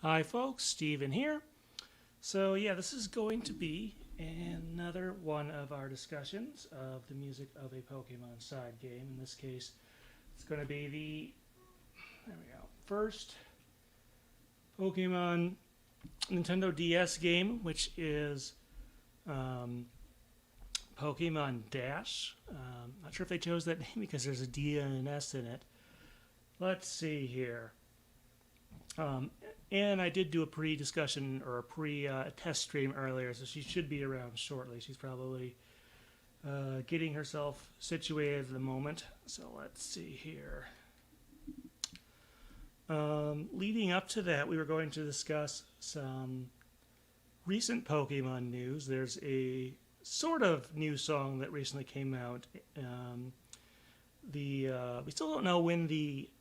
Hi, folks. Steven here. So, yeah, this is going to be another one of our discussions of the music of a Pokemon side game. In this case, it's going to be first Pokemon Nintendo DS game, which is um, Pokemon Dash. Not sure if they chose that name because there's a D and an S in it. Let's see here. Um, and I did do a pre-discussion or a pre-test stream earlier, so she should be around shortly. She's probably getting herself situated at the moment. So let's see here. Leading up to that, we were going to discuss some recent Pokemon news. There's a sort of new song that recently came out. We still don't know when the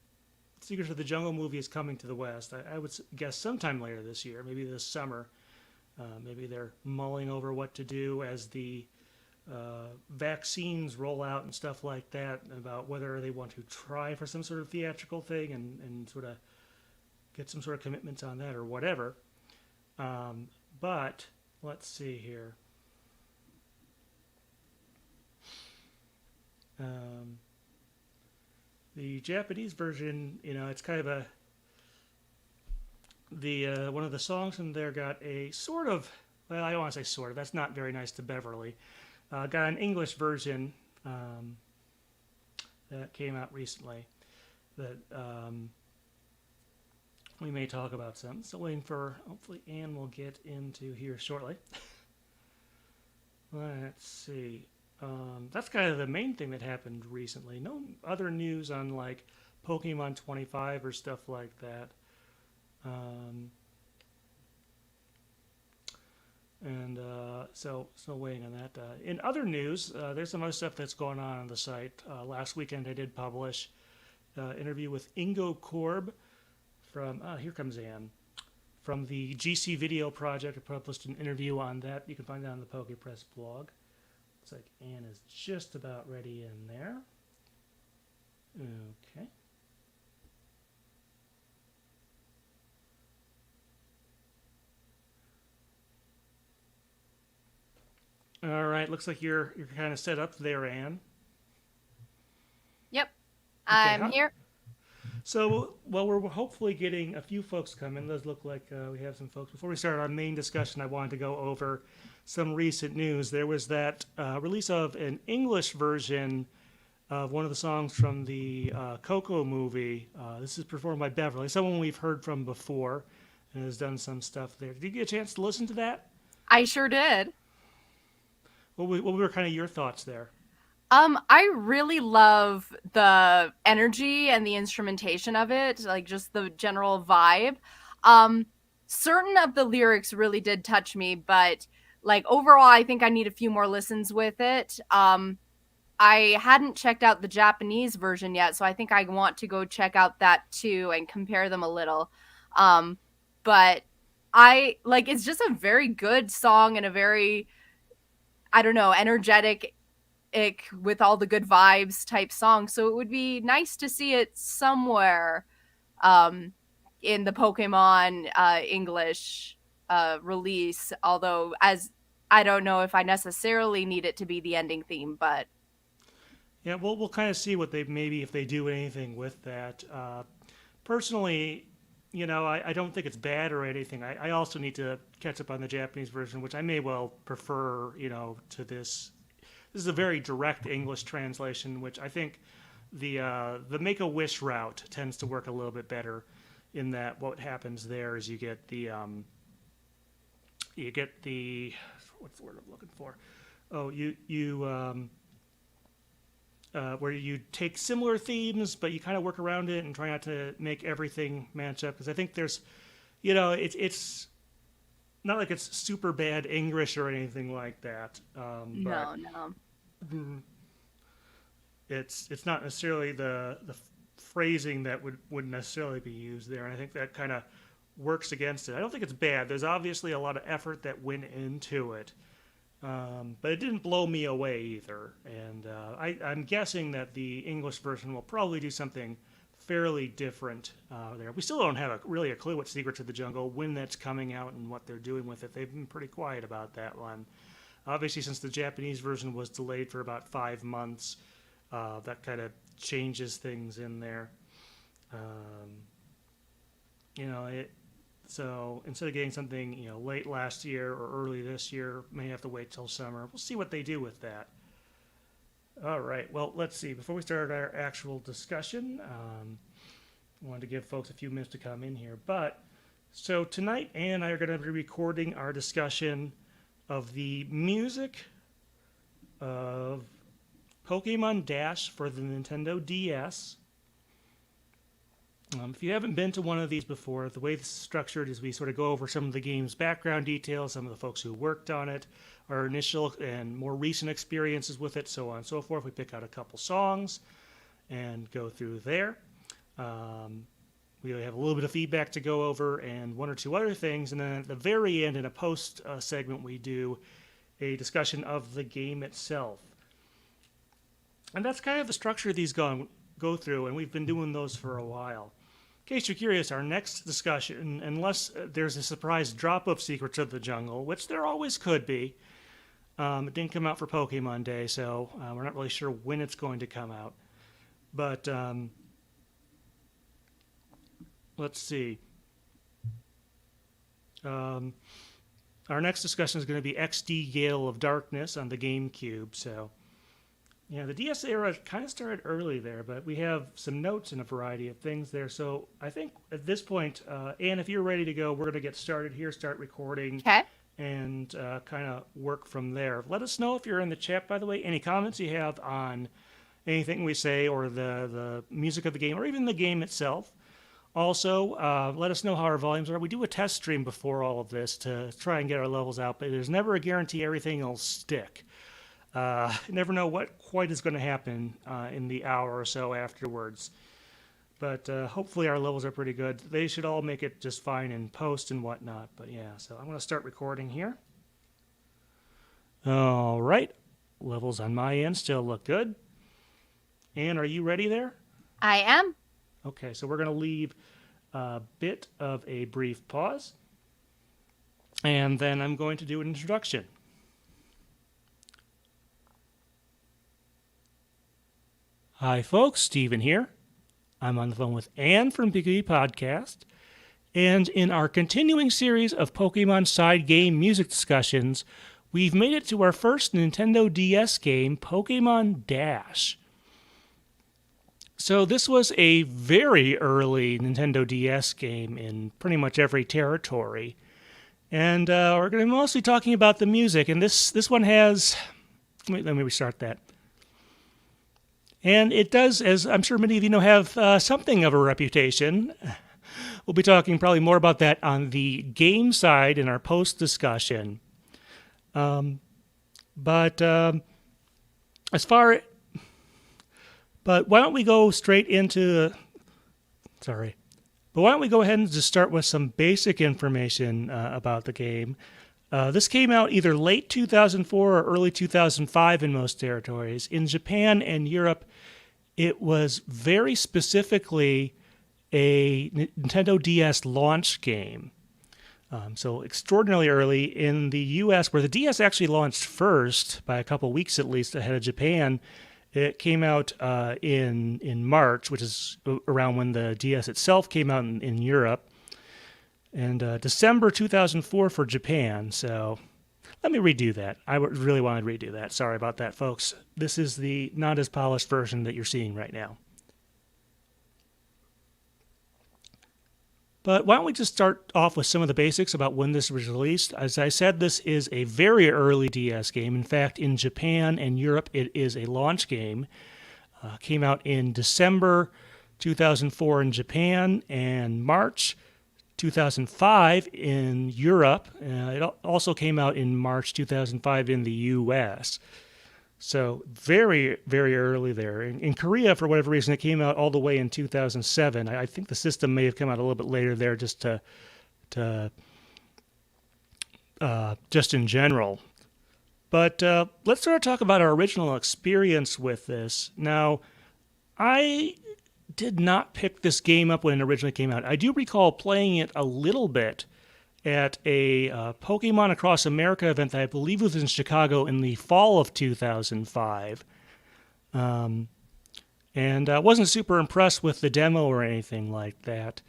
Secrets of the Jungle movie is coming to the West. I would guess sometime later this year, maybe this summer. Maybe they're mulling over what to do as the vaccines roll out and stuff like that, about whether they want to try for some sort of theatrical thing and sort of get some sort of commitments on that or whatever. But let's see here. The Japanese version, it's kind of one of the songs in there got a sort of, well, I don't want to say sort of, that's not very nice to Beverly. Got an English version that came out recently that we may talk about some. So waiting for, hopefully Anne will get into here shortly. Let's see. That's kind of the main thing that happened recently. No other news on like Pokemon 25 or stuff like that. So waiting on that. In other news, there's some other stuff that's going on the site. Last weekend I did publish an interview with Ingo Korb from, here comes Anne, from the GC Video Project. I published an interview on that. You can find that on the Pokepress blog. Looks like Anne is just about ready in there. Okay. All right. Looks like you're kind of set up there, Anne. Yep, Okay. I'm here. So, well, we're hopefully getting a few folks come in. It does look like we have some folks. Before we start our main discussion, I wanted to go over some recent news. There was that release of an English version of one of the songs from the Coco movie. This is performed by Beverly, someone we've heard from before, and has done some stuff there. Did you get a chance to listen to that? I sure did. What were kind of your thoughts there? I really love the energy and the instrumentation of it, like just the general vibe. Um, Certain of the lyrics really did touch me, but like overall, I think I need a few more listens with it. I hadn't checked out the Japanese version yet, so I think I want to go check out that too and compare them a little. Um, but I like it's just a very good song and a very, I don't know, energetic with all the good vibes type song. So it would be nice to see it somewhere um, in the Pokemon English release. Although, as I don't know if I necessarily need it to be the ending theme, but Yeah, we'll kind of see what they maybe if they do anything with that. Personally, I don't think it's bad or anything. I also need to catch up on the Japanese version, which I may well prefer, to this. This is a very direct English translation, which I think the Make a Wish route tends to work a little bit better. In that, what happens there is you get the what's the word I'm looking for? Oh, you where you take similar themes, but you kind of work around it and try not to make everything match up. Because I think there's, it's not like it's super bad English or anything like that, but no, no. it's not necessarily the phrasing that would necessarily be used there. And I think that kind of works against it. I don't think it's bad. There's obviously a lot of effort that went into it. But it didn't blow me away either. And I'm guessing that the English version will probably do something fairly different there. We still don't have really a clue what Secrets of the Jungle, when that's coming out, and what they're doing with it. They've been pretty quiet about that one. Obviously, since the Japanese version was delayed for about 5 months, that kind of changes things in there. So instead of getting something, late last year or early this year, may have to wait till summer. We'll see what they do with that. All right. Well, let's see. Before we start our actual discussion, I wanted to give folks a few minutes to come in here. So tonight, Ann and I are going to be recording our discussion of the music of Pokemon Dash for the Nintendo DS. If you haven't been to one of these before, the way this is structured is we sort of go over some of the game's background details, some of the folks who worked on it, our initial and more recent experiences with it, so on and so forth. We pick out a couple songs and go through there. We have a little bit of feedback to go over and one or two other things, and then at the very end, in a post segment, we do a discussion of the game itself. And that's kind of the structure these go through, and we've been doing those for a while. In case you're curious, our next discussion, unless there's a surprise drop of Secrets of the Jungle, which there always could be, it didn't come out for Pokemon Day, so we're not really sure when it's going to come out. But let's see. Our next discussion is going to be XD Gale of Darkness on the GameCube, so... Yeah, the DS era kind of started early there, but we have some notes and a variety of things there. So I think at this point, Ann, if you're ready to go, we're going to get started here, start recording, and kind of work from there. Let us know if you're in the chat, by the way, any comments you have on anything we say or the music of the game or even the game itself. Also, let us know how our volumes are. We do a test stream before all of this to try and get our levels out, but there's never a guarantee everything will stick. You never know what quite is going to happen in the hour or so afterwards. But hopefully our levels are pretty good. They should all make it just fine in post and whatnot. But yeah, so I'm going to start recording here. All right. Levels on my end still look good. Ann, are you ready there? I am. Okay, so we're going to leave a bit of a brief pause. And then I'm going to do an introduction. Hi folks, Steven here. I'm on the phone with Ann from Pikapi Podcast, and in our continuing series of Pokemon side game music discussions, we've made it to our first Nintendo DS game, Pokemon Dash. So this was a very early Nintendo DS game in pretty much every territory, and we're going to be mostly talking about the music, and this one has... Let me restart that. And it does, as I'm sure many of you know, have something of a reputation. We'll be talking probably more about that on the game side in our post discussion. But why don't we go straight into... But why don't we go ahead and just start with some basic information about the game. This came out either late 2004 or early 2005 in most territories. In Japan and Europe, it was very specifically a Nintendo DS launch game. So extraordinarily early. In the US, where the DS actually launched first, by a couple weeks at least ahead of Japan, it came out in March, which is around when the DS itself came out in Europe. And December 2004 for Japan, so let me redo that. I really wanted to redo that. Sorry about that, folks. This is the not as polished version that you're seeing right now. But why don't we just start off with some of the basics about when this was released. As I said, this is a very early DS game. In fact, in Japan and Europe, it is a launch game. Came out in December 2004 in Japan and March 2005 in Europe. It also came out in March 2005 in the US. So very, very early there. In Korea, for whatever reason, it came out all the way in 2007. I think the system may have come out a little bit later there just just in general. But let's sort of talk about our original experience with this. Now, I did not pick this game up when it originally came out. I do recall playing it a little bit at a Pokemon Across America event that I believe was in Chicago in the fall of 2005. And I wasn't super impressed with the demo or anything like that.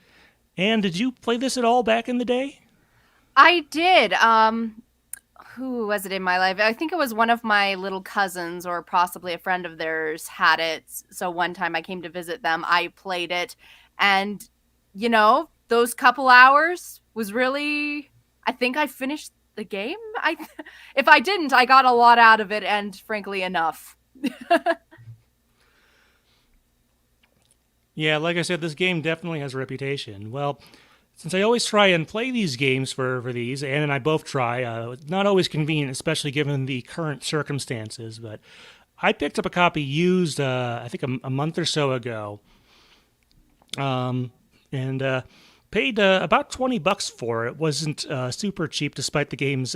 And did you play this at all back in the day? I did. Who was it in my life? I think it was one of my little cousins or possibly a friend of theirs had it. So one time I came to visit them, I played it. And, you know, those couple hours was really, I think I finished the game. If I didn't, I got a lot out of it and frankly enough. Yeah, like I said, this game definitely has a reputation. Well, since I always try and play these games for these, Ann and I both try, not always convenient, especially given the current circumstances, but I picked up a copy used, I think a month or so ago, and paid about $20 for it. It wasn't super cheap despite the game's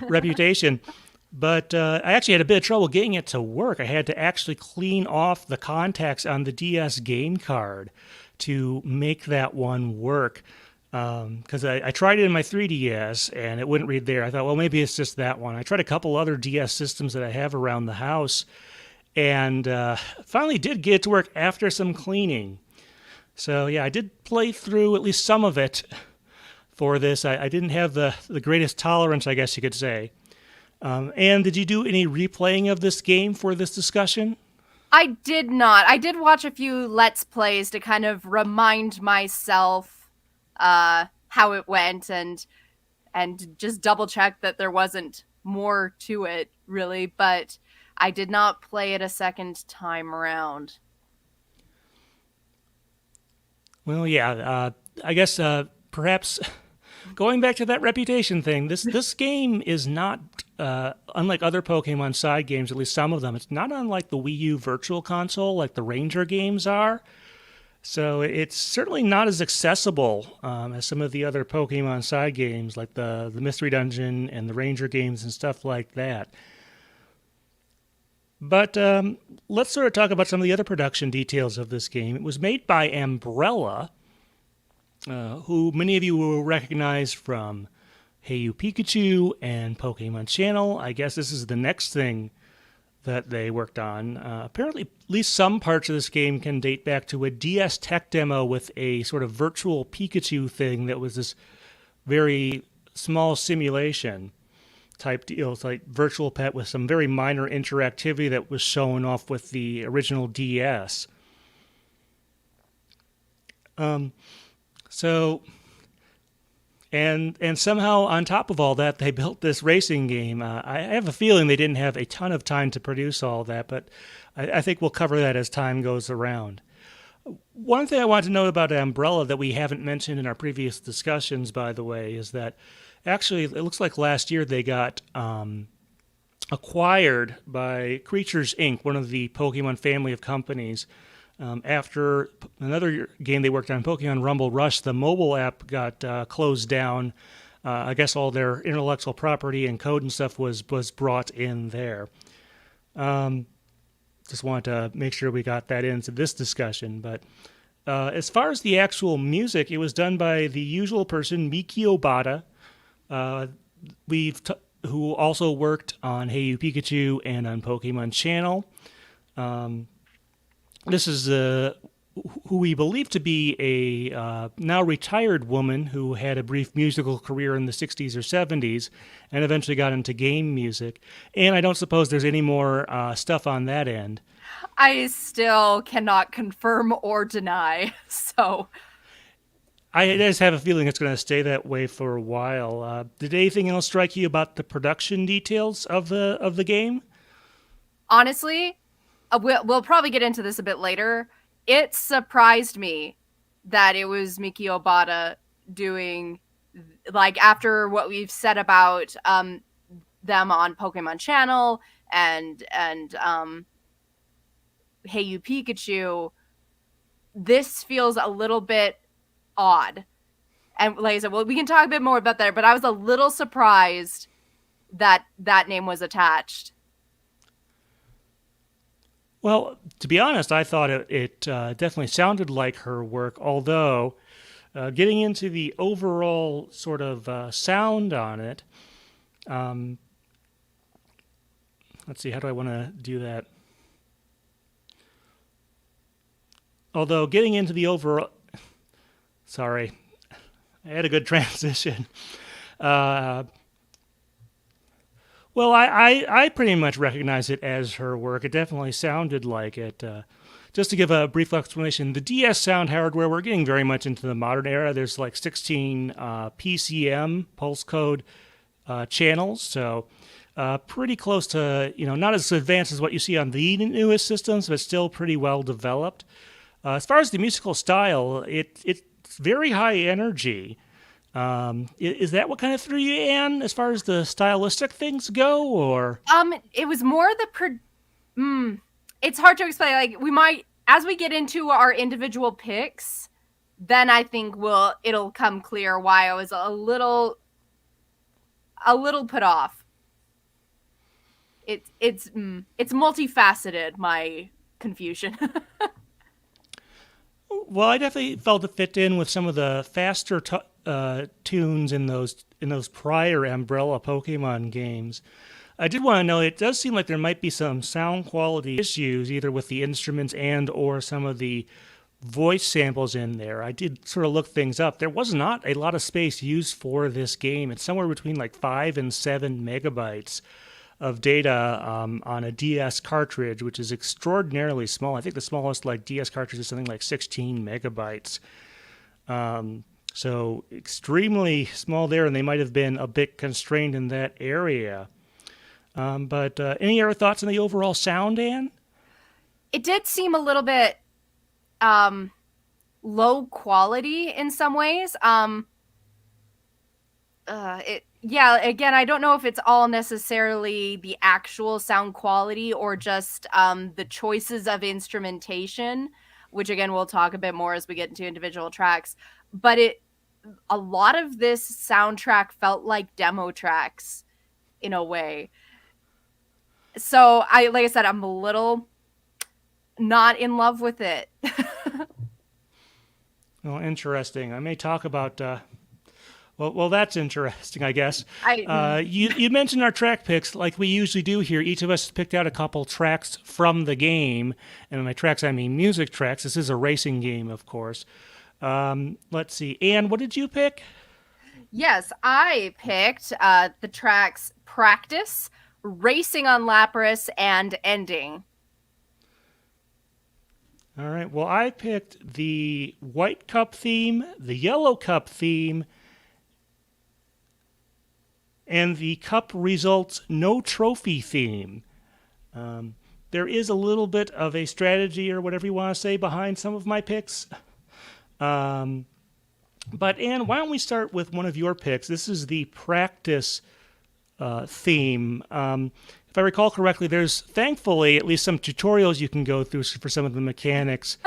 reputation. But I actually had a bit of trouble getting it to work. I had to actually clean off the contacts on the DS game card to make that one work. Because I tried it in my 3DS and it wouldn't read there. I thought, well, maybe it's just that one. I tried a couple other DS systems that I have around the house and finally did get it to work after some cleaning. So, yeah, I did play through at least some of it for this. I didn't have the greatest tolerance, I guess you could say. And did you do any replaying of this game for this discussion? I did not. I did watch a few Let's Plays to kind of remind myself how it went and just double check that there wasn't more to it, really. But I did not play it a second time around. Well, yeah, I guess perhaps going back to that reputation thing, this game is not, unlike other Pokemon side games, at least some of them, it's not unlike the Wii U Virtual Console like the Ranger games are. So it's certainly not as accessible as some of the other Pokemon side games like the Mystery Dungeon and the Ranger games and stuff like that. But let's sort of talk about some of the other production details of this game. It was made by Umbrella, who many of you will recognize from Hey You Pikachu and Pokemon Channel. I guess this is the next thing that they worked on. Apparently, at least some parts of this game can date back to a DS Tech demo with a sort of virtual Pikachu thing that was this very small simulation type deal. It's like Virtual Pet with some very minor interactivity that was shown off with the original DS. So, and somehow on top of all that, they built this racing game. I have a feeling they didn't have a ton of time to produce all that, but I think we'll cover that as time goes around. One thing I want to note about Umbrella that we haven't mentioned in our previous discussions, by the way, is that actually it looks like last year they got acquired by Creatures Inc., one of the Pokemon family of companies. After another game they worked on, Pokemon Rumble Rush, the mobile app got closed down. I guess all their intellectual property and code and stuff was brought in there. Just wanted to make sure we got that into this discussion. But as far as the actual music, it was done by the usual person, Miki Obata, who also worked on Hey You Pikachu and on Pokemon Channel. This is who we believe to be a now retired woman who had a brief musical career in the 60s or 70s and eventually got into game music. And I don't suppose there's any more stuff on that end. I still cannot confirm or deny, so... I just have a feeling it's going to stay that way for a while. Did anything else strike you about the production details of the game? Honestly, we'll probably get into this a bit later. It surprised me that it was Miki Obata doing, like, after what we've said about them on Pokemon Channel and Hey You Pikachu. This feels a little bit odd. And like I said, well, we can talk a bit more about that, but I was a little surprised that that name was attached. Well, to be honest, I thought it definitely sounded like her work, although getting into the overall sort of sound on it, um, let's see, how do I want to do that? Although getting into the overall, sorry, I had a good transition. Uh, well, I pretty much recognize it as her work. It definitely sounded like it. Just to give a brief explanation, the DS sound hardware, we're getting very much into the modern era. There's like 16 PCM, pulse code channels, so pretty close to, not as advanced as what you see on the newest systems, but still pretty well developed. As far as the musical style, it's very high energy. Is that what kind of threw you in as far as the stylistic things go, or? It was more it's hard to explain. Like, we might, as we get into our individual picks, then I think it'll come clear why I was a little put off. It's multifaceted, my confusion. Well, I definitely felt it fit in with some of the faster tunes in those prior Umbrella Pokemon games. I did want to know, it does seem like there might be some sound quality issues, either with the instruments and or some of the voice samples in there. I did sort of look things up. There was not a lot of space used for this game. It's somewhere between like 5 and 7 megabytes of data on a DS cartridge, which is extraordinarily small. I think the smallest like DS cartridge is something like 16 megabytes. So extremely small there, and they might have been a bit constrained in that area. But any other thoughts on the overall sound, Anne? It did seem a little bit low quality in some ways. Again, I don't know if it's all necessarily the actual sound quality or just the choices of instrumentation, which again we'll talk a bit more as we get into individual tracks. But a lot of this soundtrack felt like demo tracks in a way. So like I said, I'm a little not in love with it. Well, interesting. I may talk about. Well, that's interesting, I guess. You mentioned our track picks, like we usually do here. Each of us picked out a couple tracks from the game, and by tracks I mean music tracks. This is a racing game, of course. Let's see, Anne, what did you pick? Yes, I picked the tracks "Practice," "Racing on Lapras," and "Ending." All right. Well, I picked the White Cup theme, the Yellow Cup theme, and the Cup Results No Trophy theme. There is a little bit of a strategy, or whatever you want to say, behind some of my picks. But Anne, why don't we start with one of your picks? This is the Practice theme. If I recall correctly, there's thankfully at least some tutorials you can go through for some of the mechanics,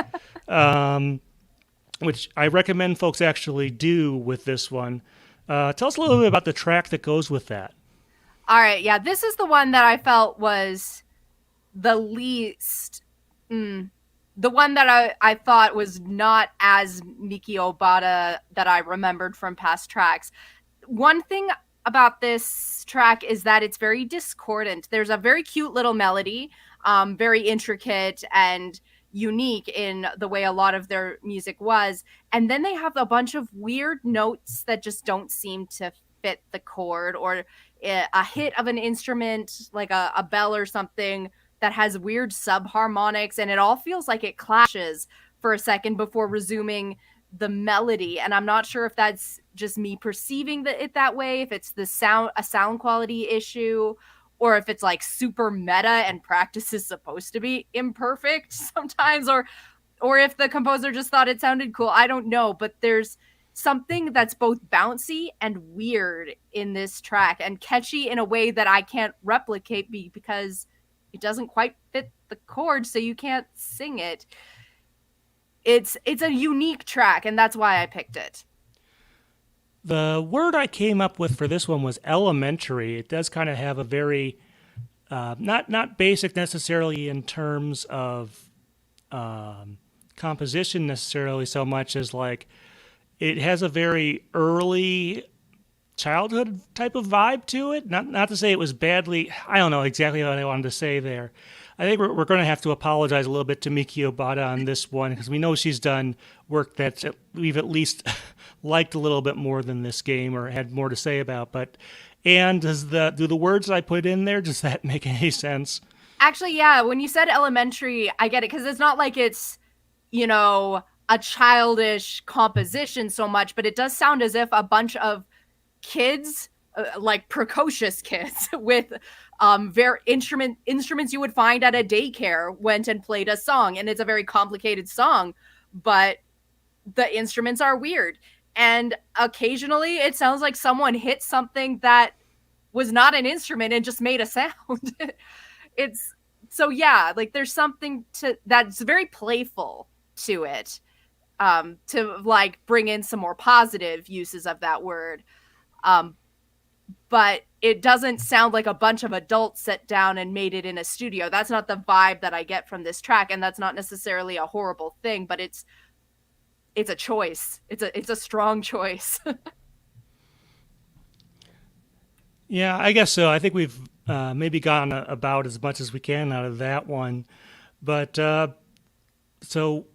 which I recommend folks actually do with this one. Tell us a little bit about the track that goes with that. All right, yeah, this is the one that I felt was the least, the one that I thought was not as Miki Obata that I remembered from past tracks. One thing about this track is that it's very discordant. There's a very cute little melody, very intricate and unique in the way a lot of their music was. And then they have a bunch of weird notes that just don't seem to fit the chord, or a hit of an instrument like a bell or something that has weird subharmonics, and it all feels like it clashes for a second before resuming the melody. And I'm not sure if that's just me perceiving it that way, if it's a sound quality issue, or if it's like super meta and Practice is supposed to be imperfect sometimes, or if the composer just thought it sounded cool. I don't know, but there's something that's both bouncy and weird in this track, and catchy in a way that I can't replicate because it doesn't quite fit the chord, so you can't sing it. It's a unique track, and that's why I picked it. The word I came up with for this one was elementary. It does kind of have a very not basic necessarily in terms of composition necessarily so much as like it has a very early childhood type of vibe to it. Not to say it was badly. I don't know exactly what I wanted to say there. I think we're going to have to apologize a little bit to Miki Obata on this one because we know she's done work that we've at least liked a little bit more than this game or had more to say about. But and do the words I put in there, does that make any sense? Actually, yeah. When you said elementary, I get it because it's not like it's, a childish composition so much, but it does sound as if a bunch of kids, like precocious kids with very instruments you would find at a daycare, went and played a song, and it's a very complicated song, but the instruments are weird, and occasionally it sounds like someone hit something that was not an instrument and just made a sound. It's so yeah, like there's something to that's very playful to it, to like bring in some more positive uses of that word. But it doesn't sound like a bunch of adults sat down and made it in a studio. That's not the vibe that I get from this track, and that's not necessarily a horrible thing, but it's a choice. It's a strong choice. Yeah, I guess so. I think we've maybe gotten about as much as we can out of that one. But so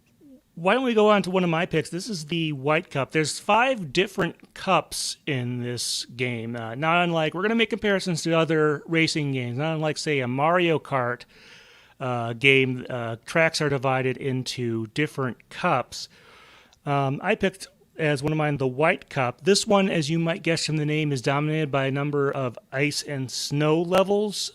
why don't we go on to one of my picks? This is the White Cup. There's 5 different cups in this game. Not unlike, we're going to make comparisons to other racing games. Not unlike, say, a Mario Kart game. Tracks are divided into different cups. I picked as one of mine the White Cup. This one, as you might guess from the name, is dominated by a number of ice and snow levels.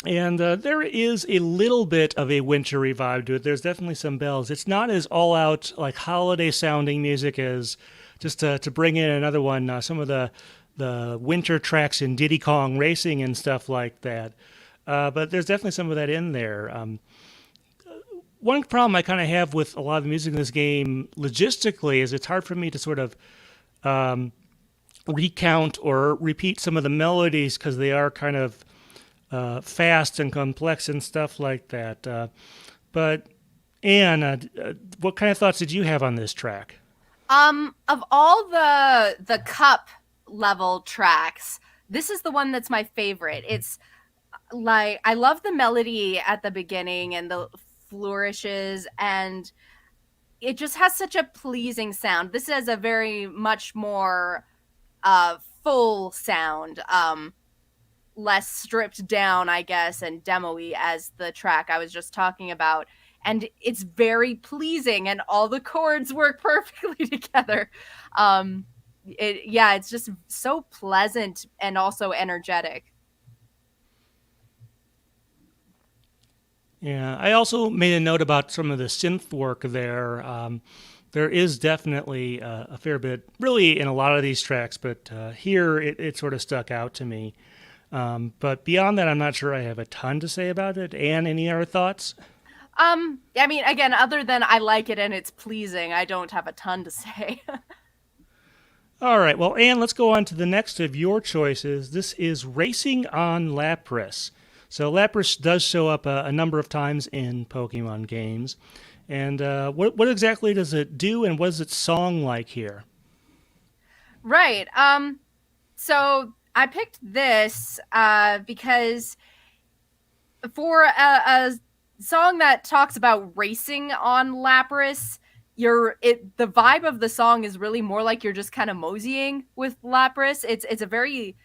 And there is a little bit of a wintry vibe to it. There's definitely some bells. It's not as all-out, like, holiday-sounding music as, just to bring in another one, some of the winter tracks in Diddy Kong Racing and stuff like that. But there's definitely some of that in there. One problem I kind of have with a lot of the music in this game, logistically, is it's hard for me to sort of recount or repeat some of the melodies because they are kind of fast and complex and stuff like that. But Anne, what kind of thoughts did you have on this track? Of all the cup level tracks, this is the one that's my favorite. It's like I love the melody at the beginning and the flourishes, and it just has such a pleasing sound. This has a very much more full sound. Less stripped down, I guess, and demo-y as the track I was just talking about. And it's very pleasing, and all the chords work perfectly together. It's just so pleasant and also energetic. Yeah, I also made a note about some of the synth work there. There is definitely a fair bit, really, in a lot of these tracks, but here it sort of stuck out to me. But beyond that, I'm not sure I have a ton to say about it. Anne, any other thoughts? I mean, again, other than I like it and it's pleasing, I don't have a ton to say. All right, well, Anne, let's go on to the next of your choices. This is Racing on Lapras. So Lapras does show up a number of times in Pokemon games. And what exactly does it do, and what is its song like here? Right. So I picked this because for a song that talks about racing on Lapras, the vibe of the song is really more like you're just kind of moseying with Lapras. It's a very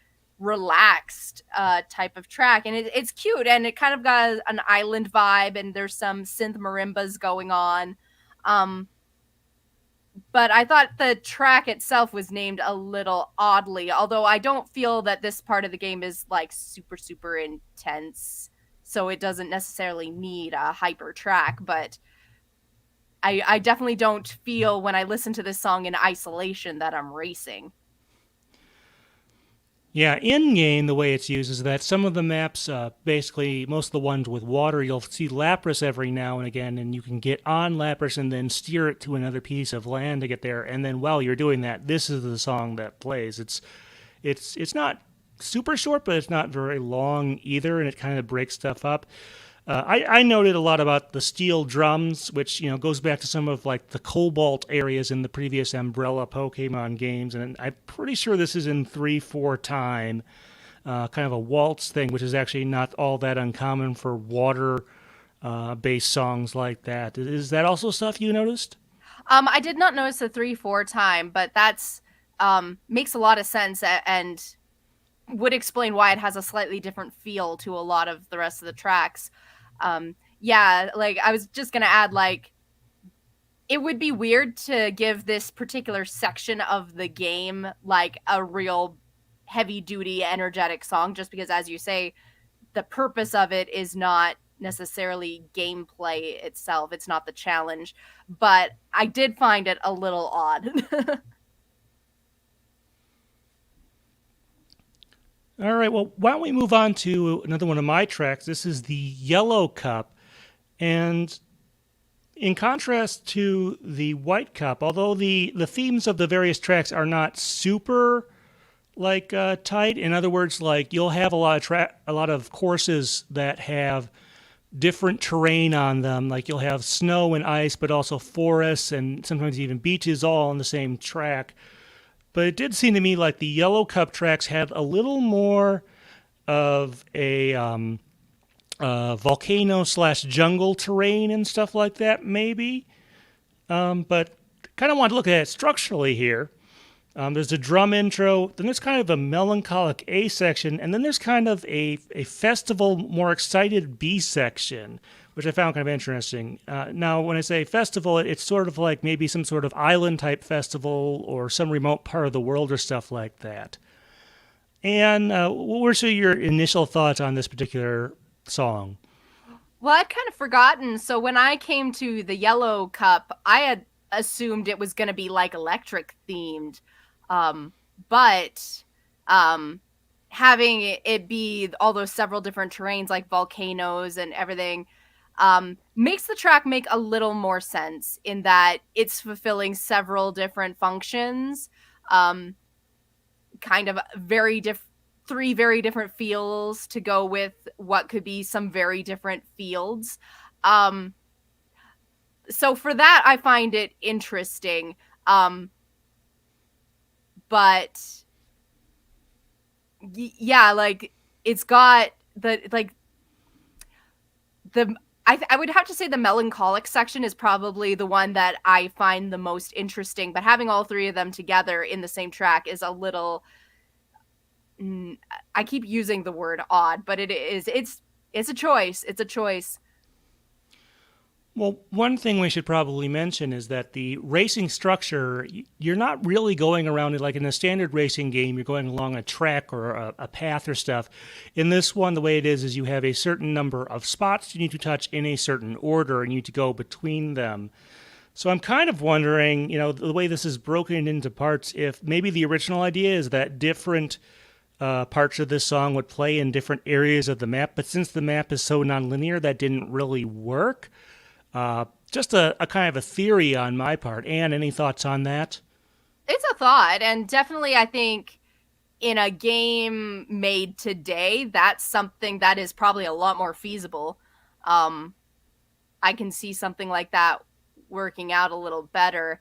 relaxed type of track, and it's cute, and it kind of got an island vibe, and there's some synth marimbas going on. But I thought the track itself was named a little oddly, although I don't feel that this part of the game is like super, super intense, so it doesn't necessarily need a hyper track, but I definitely don't feel when I listen to this song in isolation that I'm racing. Yeah, in-game, the way it's used is that some of the maps, basically most of the ones with water, you'll see Lapras every now and again, and you can get on Lapras and then steer it to another piece of land to get there. And then while you're doing that, this is the song that plays. It's not super short, but it's not very long either, and it kind of breaks stuff up. I noted a lot about the steel drums, which goes back to some of like the cobalt areas in the previous Umbrella Pokemon games, and I'm pretty sure this is in 3/4 time, kind of a waltz thing, which is actually not all that uncommon for water based songs like that. Is that also stuff you noticed? I did not notice the 3/4 time, but that's makes a lot of sense and would explain why it has a slightly different feel to a lot of the rest of the tracks. Yeah, like I was just gonna add, like, it would be weird to give this particular section of the game like a real heavy duty energetic song, just because, as you say, the purpose of it is not necessarily gameplay itself. It's not the challenge, but I did find it a little odd. All right, well, why don't we move on to another one of my tracks? This is the Yellow Cup. And in contrast to the White Cup, although the themes of the various tracks are not super like tight, in other words, like you'll have a lot of courses that have different terrain on them. Like you'll have snow and ice, but also forests and sometimes even beaches all on the same track. But it did seem to me like the Yellow Cup tracks had a little more of a volcano slash jungle terrain and stuff like that, maybe. But kind of want to look at it structurally here. There's a drum intro, then there's kind of a melancholic A section, and then there's kind of a festival, more excited B section, which I found kind of interesting. Now, when I say festival, it's sort of like maybe some sort of island-type festival or some remote part of the world or stuff like that. And what were some of your initial thoughts on this particular song? Well, I'd kind of forgotten. So when I came to the Yellow Cup, I had assumed it was going to be like electric themed. But having it be all those several different terrains like volcanoes and everything makes the track make a little more sense in that it's fulfilling several different functions, kind of three very different feels to go with what could be some very different fields. So for that, I find it interesting. But yeah, like it's got the I would have to say the melancholic section is probably the one that I find the most interesting, but having all three of them together in the same track is a little, I keep using the word odd, but it's a choice. It's a choice. Well, one thing we should probably mention is that the racing structure, you're not really going around it like in a standard racing game, you're going along a track or a path or stuff. In this one, the way it is you have a certain number of spots you need to touch in a certain order and you need to go between them. So I'm kind of wondering, the way this is broken into parts, if maybe the original idea is that different parts of this song would play in different areas of the map, but since the map is so nonlinear, that didn't really work. Just a kind of a theory on my part. Anne, any thoughts on that? It's a thought, and definitely I think in a game made today, that's something that is probably a lot more feasible. I can see something like that working out a little better.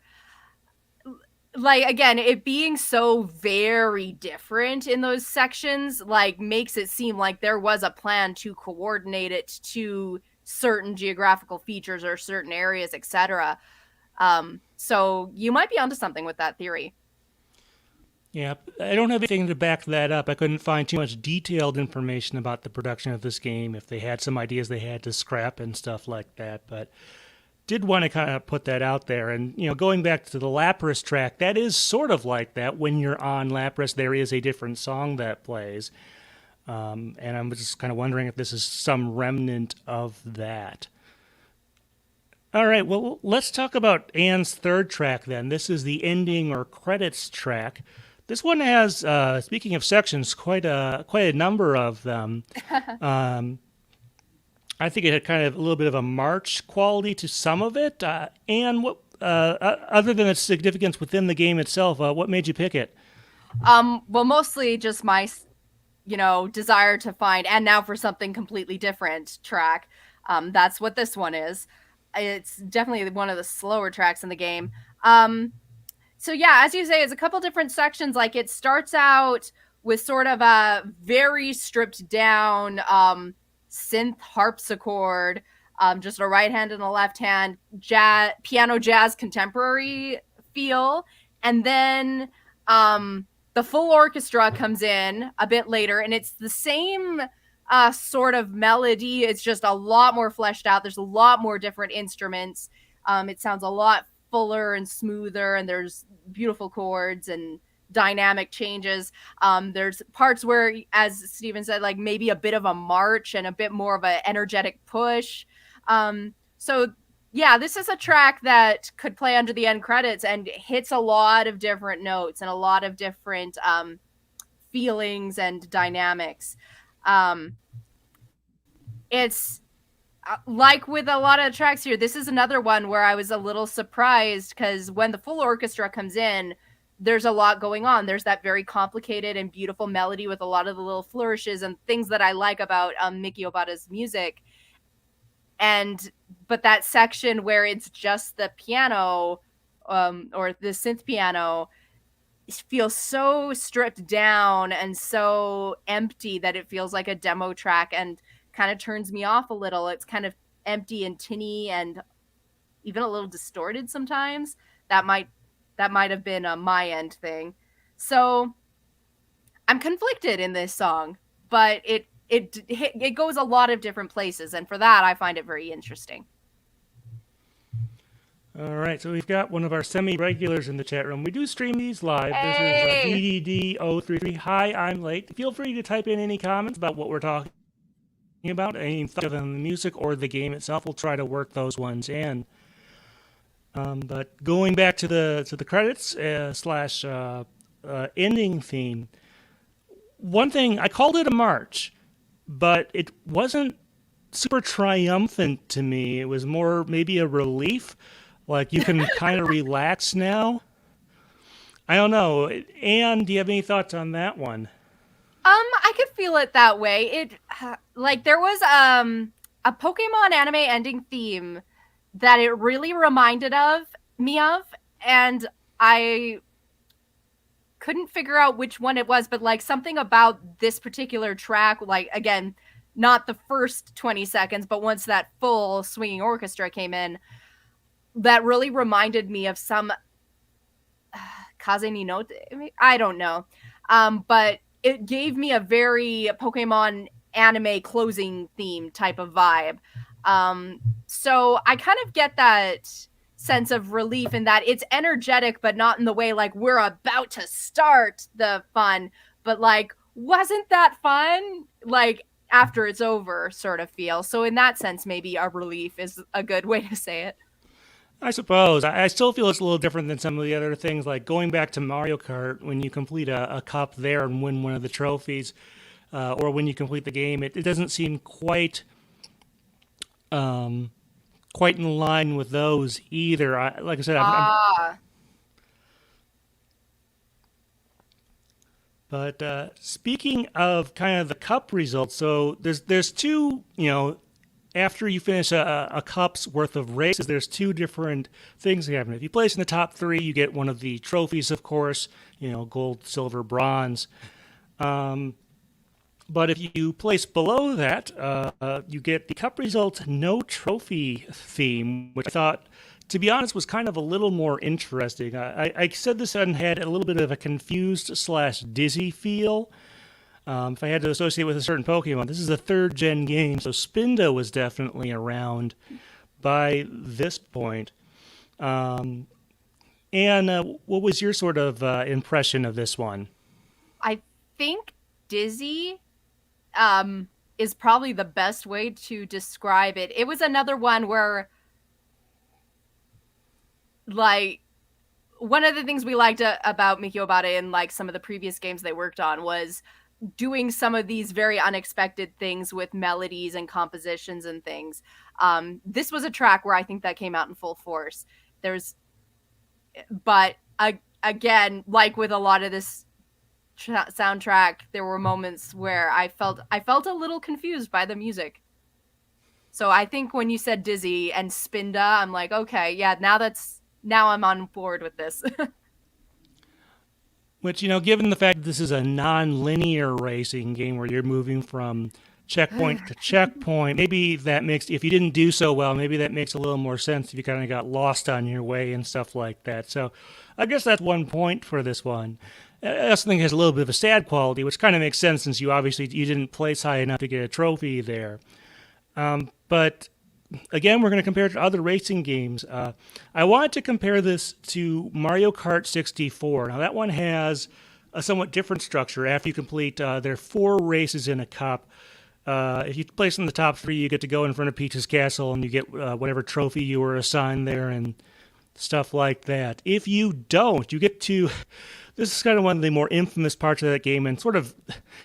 Like, again, it being so very different in those sections, like, makes it seem like there was a plan to coordinate it to certain geographical features or certain areas, etc. So you might be onto something with that theory. Yeah, I don't have anything to back that up. I couldn't find too much detailed information about the production of this game, if they had some ideas they had to scrap and stuff like that, but did want to kind of put that out there. And, going back to the Lapras track, that is sort of like that. When you're on Lapras, there is a different song that plays. And I'm just kind of wondering if this is some remnant of that. All right, well, let's talk about Anne's third track then. This is the ending or credits track. This one has, speaking of sections, quite a number of them. I think it had kind of a little bit of a march quality to some of it. Anne, what, other than its significance within the game itself, what made you pick it? Well, mostly just my desire to find, and now for something completely different track. That's what this one is. It's definitely one of the slower tracks in the game. So yeah, as you say, it's a couple different sections. Like it starts out with sort of a very stripped down synth harpsichord, just a right hand and a left hand, piano jazz contemporary feel, and then the full orchestra comes in a bit later, and it's the same sort of melody. It's just a lot more fleshed out. There's a lot more different instruments. It sounds a lot fuller and smoother, and there's beautiful chords and dynamic changes. There's parts where, as Steven said, like maybe a bit of a march and a bit more of an energetic push. So yeah, this is a track that could play under the end credits and hits a lot of different notes and a lot of different feelings and dynamics. It's like with a lot of tracks here, this is another one where I was a little surprised because when the full orchestra comes in, there's a lot going on. There's that very complicated and beautiful melody with a lot of the little flourishes and things that I like about Miki Obata's music. But that section where it's just the piano or the synth piano feels so stripped down and so empty that it feels like a demo track and kind of turns me off a little. It's kind of empty and tinny and even a little distorted sometimes. That might have been a my end thing. So I'm conflicted in this song, but it goes a lot of different places, and for that I find it very interesting. All right, so we've got one of our semi-regulars in the chat room. We do stream these live. Hey! This is DDD033. Hi, I'm late. Feel free to type in any comments about what we're talking about, any thoughts on the music or the game itself. We'll try to work those ones in. But going back to the credits slash ending theme, one thing, I called it a march, but it wasn't super triumphant to me. It was more maybe a relief. Like, you can kind of relax now. I don't know. Anne, do you have any thoughts on that one? I could feel it that way. It like there was a Pokemon anime ending theme that it really reminded me of, and I couldn't figure out which one it was, but like something about this particular track, like again, not the first 20 seconds, but once that full swinging orchestra came in, that really reminded me of some Kaze ni Note. I don't know. But it gave me a very Pokemon anime closing theme type of vibe. So I kind of get that sense of relief in that it's energetic, but not in the way like we're about to start the fun, but like, wasn't that fun? Like, after it's over sort of feel. So in that sense, maybe a relief is a good way to say it. I suppose. I still feel it's a little different than some of the other things, like going back to Mario Kart, when you complete a cup there and win one of the trophies, or when you complete the game, it doesn't seem quite in line with those either. Like I said, But speaking of kind of the cup results, so there's two, after you finish a cup's worth of races, there's two different things that happen. If you place in the top three, you get one of the trophies, of course, gold, silver, bronze. But if you place below that, you get the cup result no trophy theme, which I thought, to be honest, was kind of a little more interesting. I said this one had a little bit of a confused/dizzy feel. If I had to associate with a certain Pokemon, this is a third-gen game, so Spindo was definitely around by this point. And what was your sort of impression of this one? I think dizzy is probably the best way to describe it. It was another one where, like, one of the things we liked about Miki Obata in like some of the previous games they worked on was doing some of these very unexpected things with melodies and compositions and things. This was a track where I think that came out in full force. But again, like with a lot of this soundtrack, there were moments where I felt a little confused by the music. So I think when you said Dizzy and Spinda, I'm like, okay, yeah, now I'm on board with this. Which, given the fact that this is a non-linear racing game where you're moving from checkpoint to checkpoint, maybe that makes, if you didn't do so well, maybe that makes a little more sense if you kind of got lost on your way and stuff like that. So I guess that's 1 point for this one. I also think it has a little bit of a sad quality, which kind of makes sense since you didn't place high enough to get a trophy there. But again, we're going to compare it to other racing games. I wanted to compare this to Mario Kart 64. Now, that one has a somewhat different structure. After you complete, there are 4 races in a cup. If you place in the top 3, you get to go in front of Peach's Castle, and you get whatever trophy you were assigned there and stuff like that. If you don't, you get to... This is kind of one of the more infamous parts of that game, and sort of,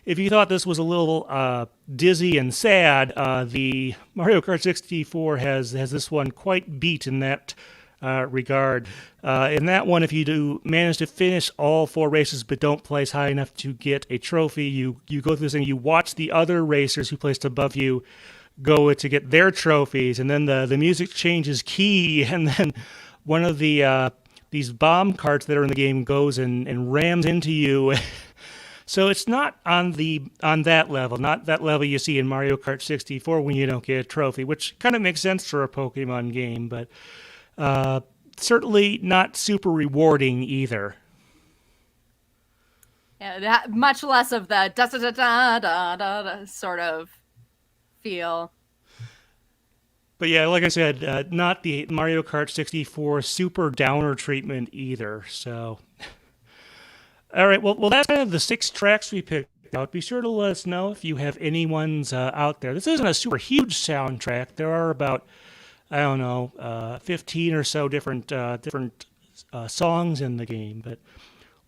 if you thought this was a little dizzy and sad, the Mario Kart 64 has this one quite beat in that regard. In that one, if you do manage to finish all 4 races but don't place high enough to get a trophy, you go through this and you watch the other racers who placed above you go to get their trophies, and then the music changes key, and then one of the these bomb carts that are in the game goes and rams into you. So it's not on that level, not that level you see in Mario Kart 64 when you don't get a trophy, which kind of makes sense for a Pokemon game, but certainly not super rewarding either. Yeah, much less of the da da da da da da sort of feel. But yeah, like I said, not the Mario Kart 64 super downer treatment either. So, all right, well, that's kind of the 6 tracks we picked out. Be sure to let us know if you have any ones out there. This isn't a super huge soundtrack. There are about, 15 or so different songs in the game. But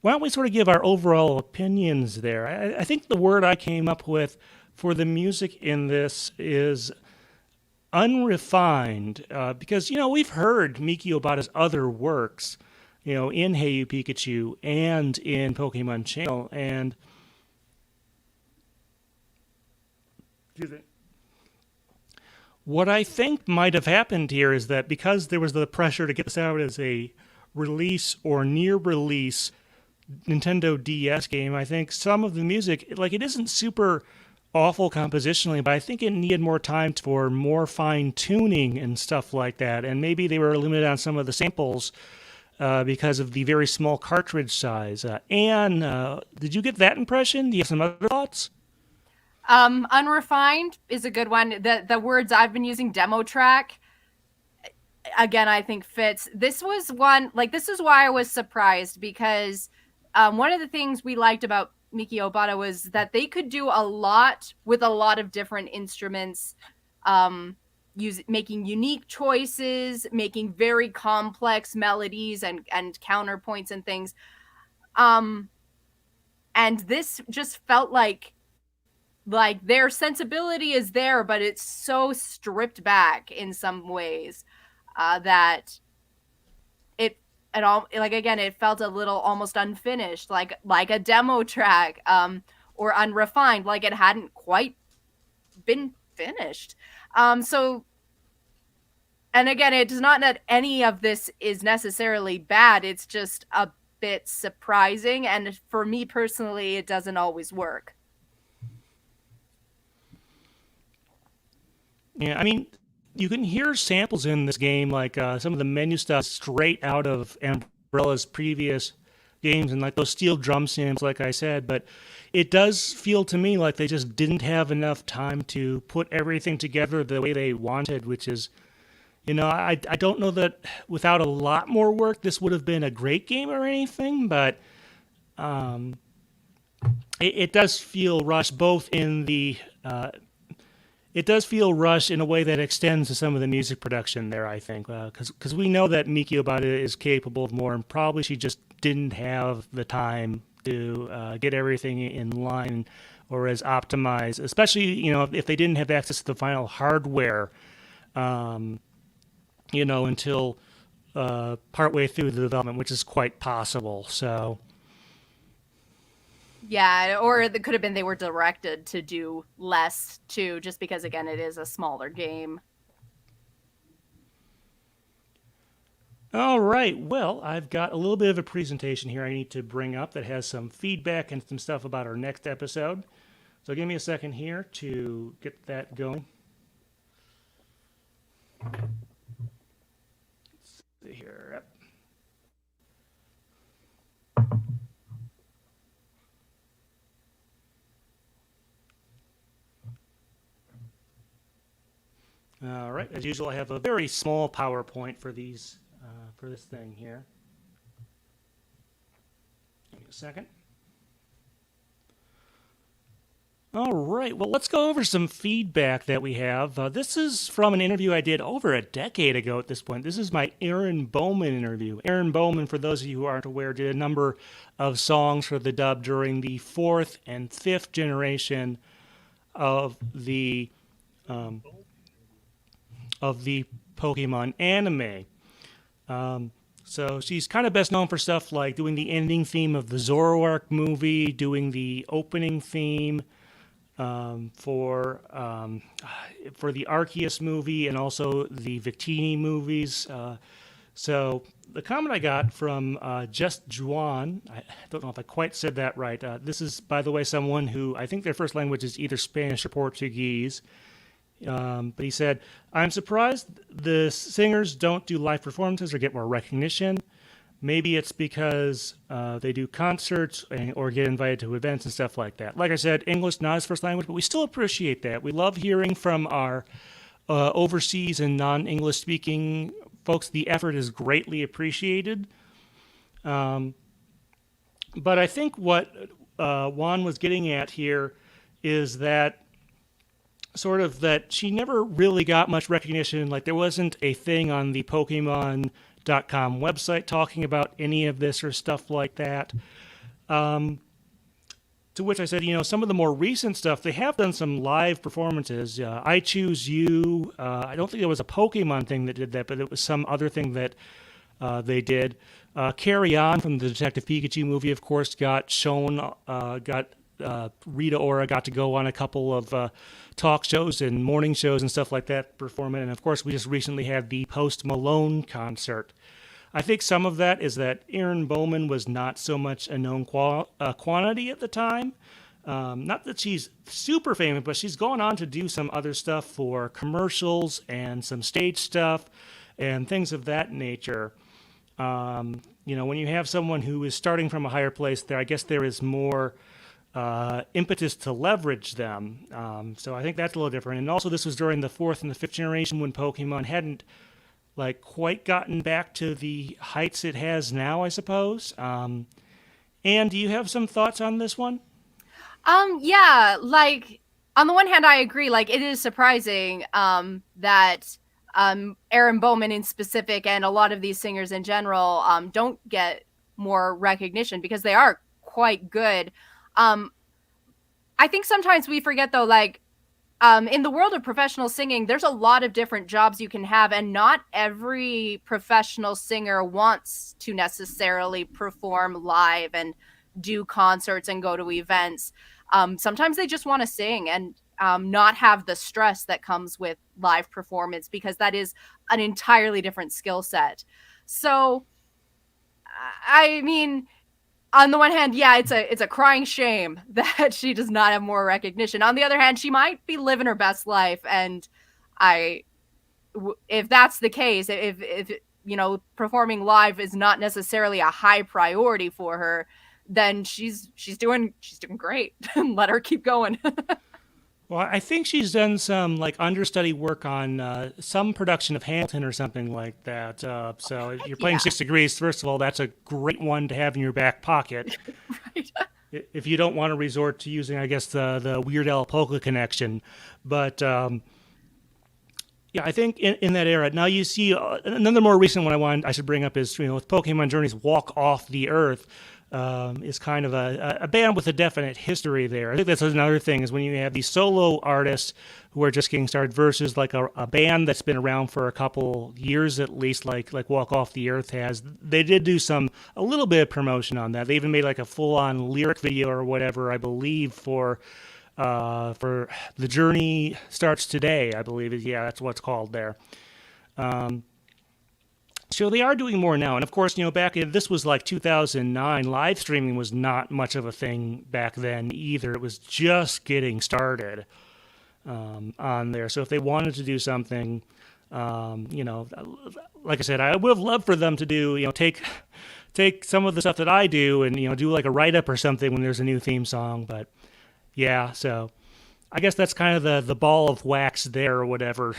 why don't we sort of give our overall opinions there? I think the word I came up with for the music in this is unrefined, because we've heard Miki Obata's other works, in Hey You Pikachu and in Pokemon Channel, and what I think might have happened here is that because there was the pressure to get this out as a release or near release Nintendo DS game, I think some of the music, it isn't super awful compositionally, but I think it needed more time for more fine-tuning and stuff like that, and maybe they were limited on some of the samples because of the very small cartridge size. Anne, did you get that impression? Do you have some other thoughts? Unrefined is a good one. The words I've been using, demo track, again, I think fits. This was one, this is why I was surprised, because one of the things we liked about Miki Obata was that they could do a lot with a lot of different instruments, making unique choices, making very complex melodies and counterpoints and things. And this just felt like their sensibility is there, but it's so stripped back in some ways that it felt a little almost unfinished, like a demo track, or unrefined, like it hadn't quite been finished. So, and again, it does not that any of this is necessarily bad. It's just a bit surprising, and for me personally, it doesn't always work. Yeah, I mean, you can hear samples in this game, like some of the menu stuff straight out of Umbrella's previous games, and like those steel drum samples, like I said, but it does feel to me like they just didn't have enough time to put everything together the way they wanted, which is, I don't know that without a lot more work, this would have been a great game or anything, but it does feel rushed both in the... It does feel rushed in a way that extends to some of the music production there, I think, because we know that Miki Obata is capable of more, and probably she just didn't have the time to get everything in line or as optimized, especially, if they didn't have access to the final hardware, until partway through the development, which is quite possible. So, Yeah, or it could have been they were directed to do less too, just because again it is a smaller game. All right. Well, I've got a little bit of a presentation here I need to bring up that has some feedback and some stuff about our next episode. So give me a second here to get that going. Let's see here. Yep. All right. As usual, I have a very small PowerPoint for these for this thing here. Give me a second. All right, well, let's go over some feedback that we have. This is from an interview I did over a decade ago at this point. This is my Aaron Bowman interview. Aaron Bowman, for those of you who aren't aware, did a number of songs for the dub during the 4th and 5th generation of the Pokemon anime. So she's kind of best known for stuff like doing the ending theme of the Zoroark movie, doing the opening theme, for the Arceus movie and also the Victini movies. So the comment I got from Just Juan, I don't know if I quite said that right. This is, by the way, someone who I think their first language is either Spanish or Portuguese. But he said, I'm surprised the singers don't do live performances or get more recognition. Maybe it's because they do concerts or get invited to events and stuff like that. Like I said, English not his first language, but we still appreciate that. We love hearing from our overseas and non-English speaking folks. The effort is greatly appreciated. But I think what Juan was getting at here is that sort of that she never really got much recognition. Like there wasn't a thing on the Pokemon.com website talking about any of this or stuff like that. To which I said, some of the more recent stuff, they have done some live performances. I Choose You. I don't think it was a Pokemon thing that did that, but it was some other thing that they did. Carry On from the Detective Pikachu movie, of course, got shown, Rita Ora got to go on a couple of talk shows and morning shows and stuff like that performing. And of course, we just recently had the Post Malone concert. I think some of that is that Aaron Bowman was not so much a known quantity at the time. Not that she's super famous, but she's gone on to do some other stuff for commercials and some stage stuff and things of that nature. When you have someone who is starting from a higher place, there, I guess there is more impetus to leverage them. So I think that's a little different. And also this was during the 4th and the 5th generation when Pokemon hadn't quite gotten back to the heights it has now, I suppose. Anne, do you have some thoughts on this one? Yeah, on the one hand, I agree. It is surprising that Aaron Bowman in specific and a lot of these singers in general don't get more recognition because they are quite good. I think sometimes we forget though, in the world of professional singing, there's a lot of different jobs you can have, and not every professional singer wants to necessarily perform live and do concerts and go to events. Sometimes they just want to sing and not have the stress that comes with live performance, because that is an entirely different skill set. So, I mean, on the one hand, yeah, it's a crying shame that she does not have more recognition. On the other hand, she might be living her best life, and if that's the case, if performing live is not necessarily a high priority for her, then she's doing great. Let her keep going. Well, I think she's done some understudy work on some production of Hamilton or something like that. So if you're playing 6 Degrees, first of all, that's a great one to have in your back pocket. Right. If you don't want to resort to using, I guess, the Weird Al Polka connection. But yeah, I think in that era. Now you see another more recent one I should bring up is with Pokemon Journey's Walk Off the Earth. is kind of a band with a definite history there. I think that's another thing is when you have these solo artists who are just getting started versus like a band that's been around for a couple years at least, like Walk Off the Earth has. They did do a little bit of promotion on that. They even made like a full on lyric video or whatever, I believe, for The Journey Starts Today, I believe. Yeah, that's what's called there. So they are doing more now. And of course, back in, this was like 2009, live streaming was not much of a thing back then either. It was just getting started on there. So if they wanted to do something, like I said, I would have loved for them to do, take some of the stuff that I do and, do like a write-up or something when there's a new theme song. But yeah, so I guess that's kind of the ball of wax there or whatever.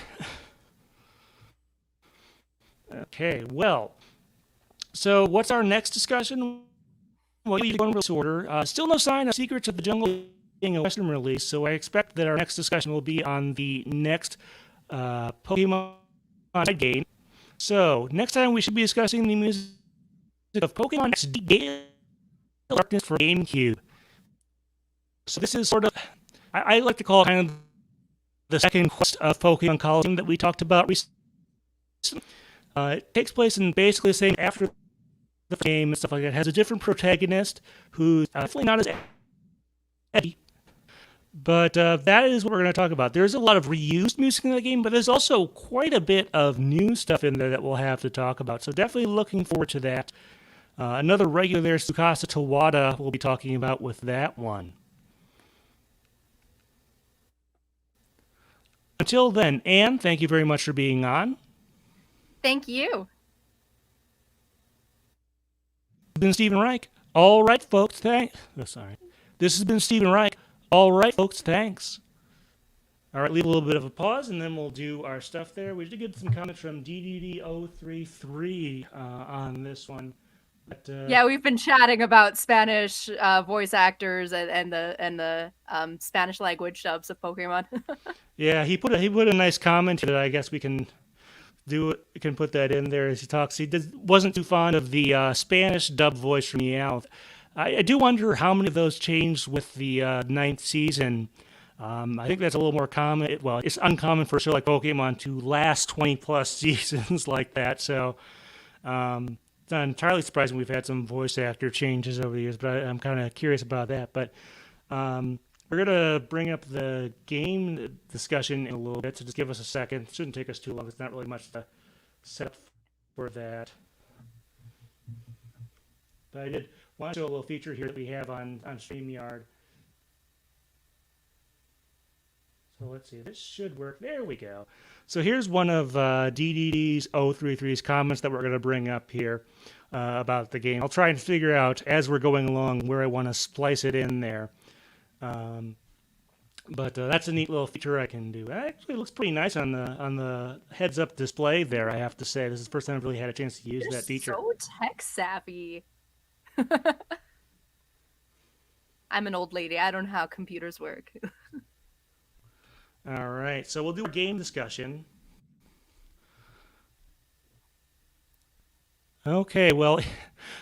Okay, well, so what's our next discussion? Well, you're going in reverse order. Still no sign of Secrets of the Jungle being a Western release, so I expect that our next discussion will be on the next Pokemon game. So, next time we should be discussing the music of Pokemon XD Gale Darkness for GameCube. So this is sort of, I like to call it kind of the second quest of Pokemon Coliseum that we talked about recently. It takes place in basically the same after the game and stuff like that. It has a different protagonist who's definitely not as edgy. But that is what we're going to talk about. There's a lot of reused music in the game, but there's also quite a bit of new stuff in there that we'll have to talk about. So definitely looking forward to that. Another regular, Tsukasa Tawada, we'll be talking about with that one. Until then, Anne, thank you very much for being on. Thank you. This has been Stephen Reich. All right, folks, thanks. Oh, sorry. This has been Stephen Reich. All right, folks, thanks. All right, leave a little bit of a pause, and then we'll do our stuff there. We did get some comments from DDD033 on this one. But, yeah, we've been chatting about Spanish voice actors and the Spanish language dubs of Pokemon. Yeah, he put a nice comment that I guess we can put that in there as he talks. He wasn't too fond of the Spanish dub voice from Meowth. I do wonder how many of those changed with the 9th season. I think that's a little more common. Well, it's uncommon for a show like Pokemon to last 20 plus seasons like that. So it's not entirely surprising we've had some voice actor changes over the years, but I'm kind of curious about that. But we're going to bring up the game discussion in a little bit, so just give us a second. It shouldn't take us too long. It's not really much to set up for that. But I did want to show a little feature here that we have on StreamYard. So let's see. This should work. There we go. So here's one of DDD's 033's comments that we're going to bring up here about the game. I'll try and figure out, as we're going along, where I want to splice it in there. But that's a neat little feature I can do. It actually looks pretty nice on the heads-up display there, I have to say. This is the first time I've really had a chance to use that feature. So tech-savvy. I'm an old lady. I don't know how computers work. All right, so we'll do a game discussion. Okay, well,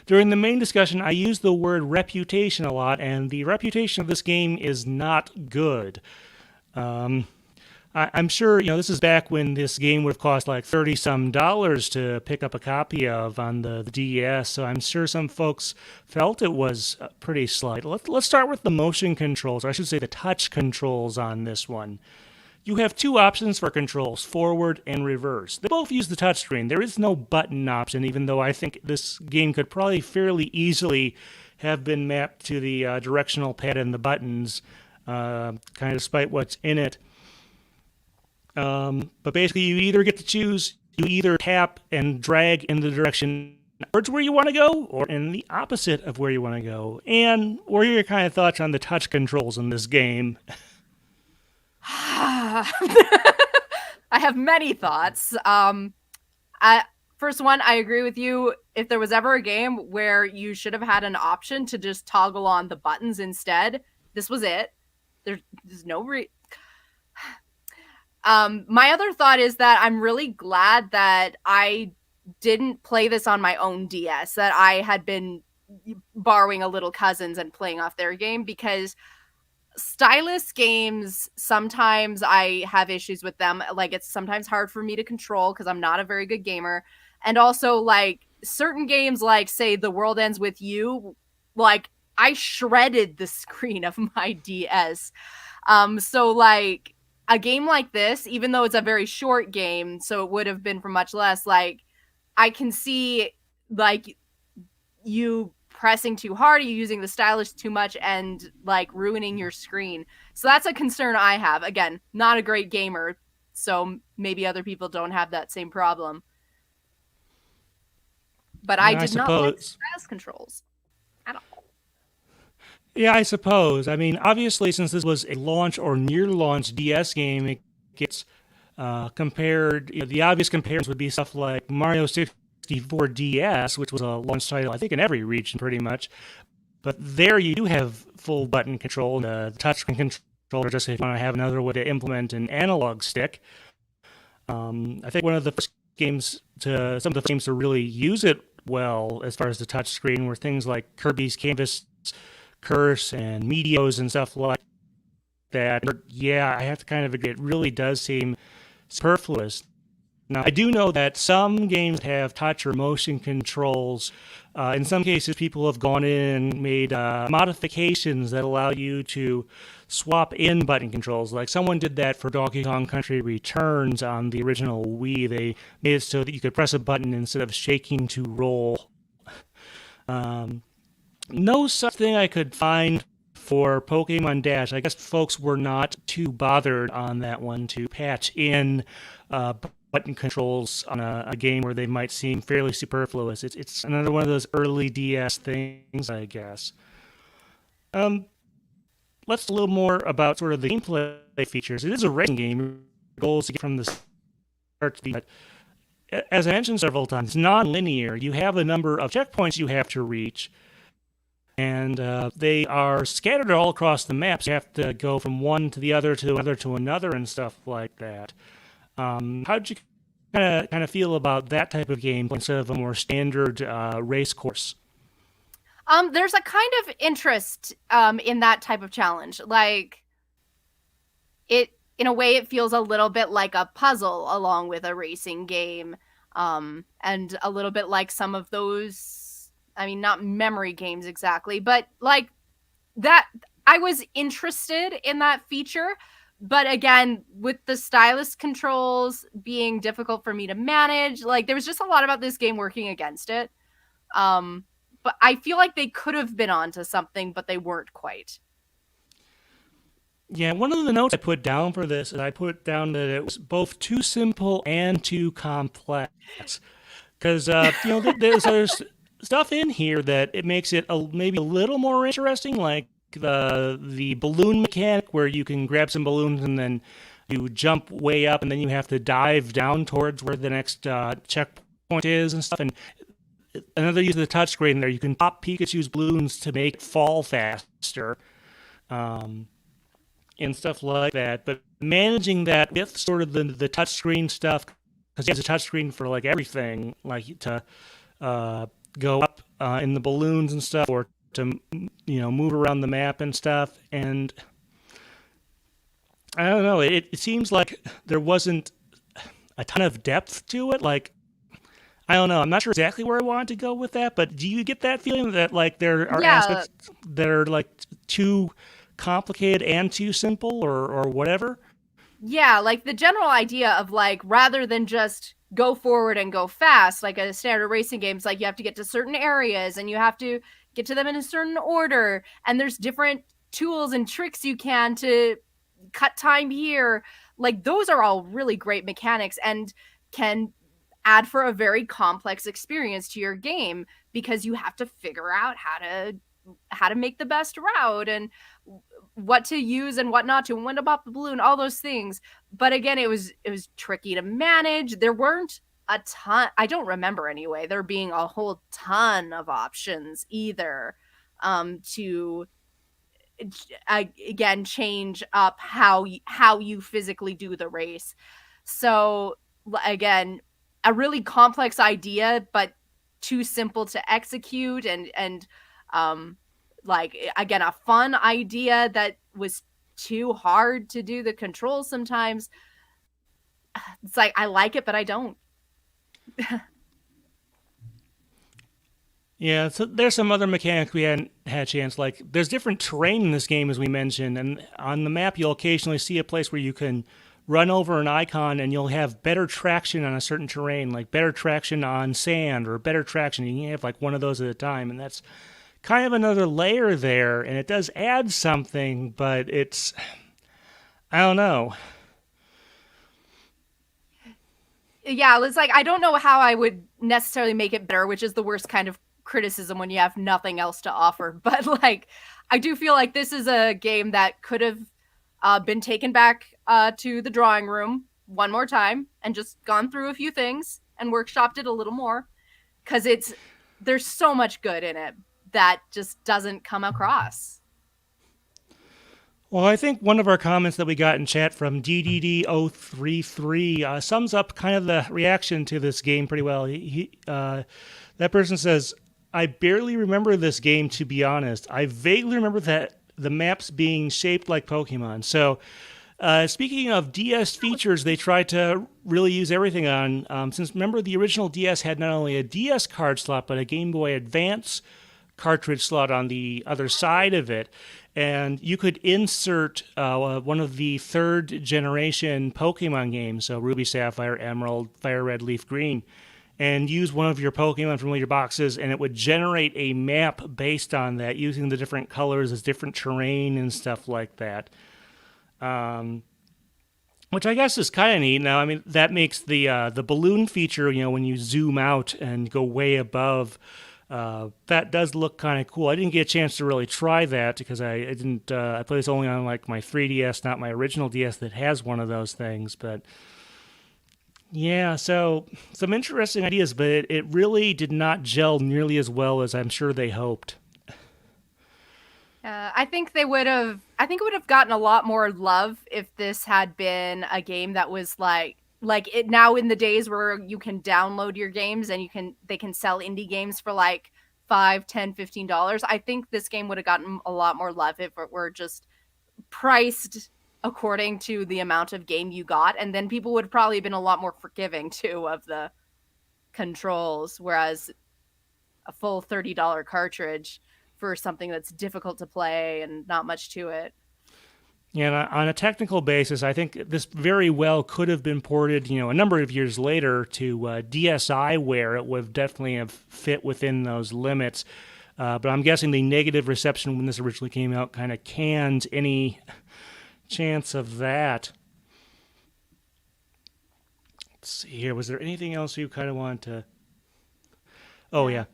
during the main discussion, I used the word reputation a lot, and the reputation of this game is not good. I'm sure, this is back when this game would have cost like $30-some to pick up a copy of on the DS, so I'm sure some folks felt it was pretty slight. Let's start with the motion controls, or I should say the touch controls on this one. You have two options for controls, forward and reverse. They both use the touchscreen. There is no button option, even though I think this game could probably fairly easily have been mapped to the directional pad and the buttons, kind of despite what's in it. But basically, you either get to choose, you either tap and drag in the direction towards where you want to go, or in the opposite of where you want to go. And what are your kind of thoughts on the touch controls in this game? I have many thoughts. First one, I agree with you. If there was ever a game where you should have had an option to just toggle on the buttons instead, this was it. There's no my other thought is that I'm really glad that I didn't play this on my own DS, that I had been borrowing a little cousins and playing off their game, because stylus games, sometimes I have issues with them. Like, it's sometimes hard for me to control because I'm not a very good gamer. And also, like, certain games, like, say, The World Ends With You, like, I shredded the screen of my DS. So, like, a game like this, even though it's a very short game, so it would have been for much less, like, I can see, like, you pressing too hard, you using the stylus too much, and like ruining your screen. So that's a concern I have. Again, not a great gamer, so maybe other people don't have that same problem. But I Yeah, I did not like suppose. stylus controls at all. Yeah, I suppose. I mean, obviously, since this was a launch or near launch DS game, it gets compared. The obvious comparisons would be stuff like Mario 64 DS, which was a launch title, I think, in every region pretty much. But there you do have full button control, the touchscreen controller, just if you want to have another way to implement an analog stick. I think one of the first games some of the games to really use it well as far as the touchscreen were things like Kirby's Canvas Curse and Meteos and stuff like that. Yeah, I have to kind of agree. It really does seem superfluous. Now, I do know that some games have touch or motion controls. In some cases, people have gone in and made modifications that allow you to swap in button controls. Like someone did that for Donkey Kong Country Returns on the original Wii. They made it so that you could press a button instead of shaking to roll. No such thing I could find for Pokemon Dash. I guess folks were not too bothered on that one to patch in button controls on a game where they might seem fairly superfluous. It's another one of those early DS things, I guess. Let's a little more about sort of the gameplay features. It is a racing game. Your goal is to get from the start to the end. As I mentioned several times, it's non-linear. You have a number of checkpoints you have to reach, and they are scattered all across the map. So you have to go from one to the other to another to another and stuff like that. How did you kind of feel about that type of game instead of a more standard race course? There's a kind of interest in that type of challenge. Like, it, in a way, it feels a little bit like a puzzle along with a racing game, and a little bit like some of those, I mean, not memory games exactly, but like that. I was interested in that feature, but again, with the stylus controls being difficult for me to manage, like, there was just a lot about this game working against it. But I feel like they could have been onto something, but they weren't quite. Yeah, one of the notes I put down for this is I put down that it was both too simple and too complex. Because there's stuff in here that it makes it maybe a little more interesting, like the balloon mechanic, where you can grab some balloons and then you jump way up, and then you have to dive down towards where the next checkpoint is and stuff. And another use of the touchscreen there, you can pop Pikachu's balloons to make it fall faster. And stuff like that. But managing that with sort of the touchscreen stuff, because he has a touchscreen for like everything, like to go up in the balloons and stuff, or to move around the map and stuff. And I don't know, it seems like there wasn't a ton of depth to it. Like, I don't know, I'm not sure exactly where I wanted to go with that, but do you get that feeling that like there are aspects that are like too complicated and too simple, or whatever? Yeah, like the general idea of, like, rather than just go forward and go fast, like a standard racing games, like you have to get to certain areas and you have to get to them in a certain order, and there's different tools and tricks you can to cut time here. Like, those are all really great mechanics and can add for a very complex experience to your game, because you have to figure out how to make the best route and what to use and what not to, and when to pop the balloon, all those things. But again, it was tricky to manage. There weren't a ton, I don't remember anyway, there being a whole ton of options either, to again change up how you physically do the race. So again, a really complex idea, but too simple to execute, and Like, again, a fun idea that was too hard to do the controls sometimes. It's like, I like it, but I don't. Yeah, so there's some other mechanics we hadn't had a chance. Like, there's different terrain in this game, as we mentioned, and on the map you'll occasionally see a place where you can run over an icon and you'll have better traction on a certain terrain, like better traction on sand or better traction. You can have like one of those at a time, and that's kind of another layer there, and it does add something, but it's, I don't know. Yeah, it's like, I don't know how I would necessarily make it better, which is the worst kind of criticism when you have nothing else to offer. But like, I do feel like this is a game that could have been taken back to the drawing room one more time and just gone through a few things and workshopped it a little more, because there's so much good in it that just doesn't come across. Well, I think one of our comments that we got in chat from DDD033 sums up kind of the reaction to this game pretty well. That person says, I barely remember this game, to be honest. I vaguely remember that the maps being shaped like Pokemon. So, speaking of DS features, they tried to really use everything on. Since remember, the original DS had not only a DS card slot, but a Game Boy Advance cartridge slot on the other side of it. And you could insert one of the third generation Pokemon games, so Ruby, Sapphire, Emerald, Fire Red, Leaf Green, and use one of your Pokemon from one of your boxes, and it would generate a map based on that, using the different colors as different terrain and stuff like that. Which I guess is kind of neat. Now, I mean, that makes the balloon feature, when you zoom out and go way above, that does look kind of cool. I didn't get a chance to really try that because I didn't. I play this only on like my 3DS, not my original DS that has one of those things. But yeah, so some interesting ideas, but it really did not gel nearly as well as I'm sure they hoped. I think they would have. I think it would have gotten a lot more love if this had been a game that was like it now, in the days where you can download your games and they can sell indie games for like $5, $10, $15. I think this game would have gotten a lot more love if it were just priced according to the amount of game you got, and then people would probably have been a lot more forgiving too of the controls, whereas a full $30 cartridge for something that's difficult to play and not much to it. Yeah, and on a technical basis, I think this very well could have been ported, a number of years later to DSi, where it would definitely have fit within those limits. But I'm guessing the negative reception when this originally came out kind of canned any chance of that. Let's see here. Was there anything else you kind of want to... Oh, yeah.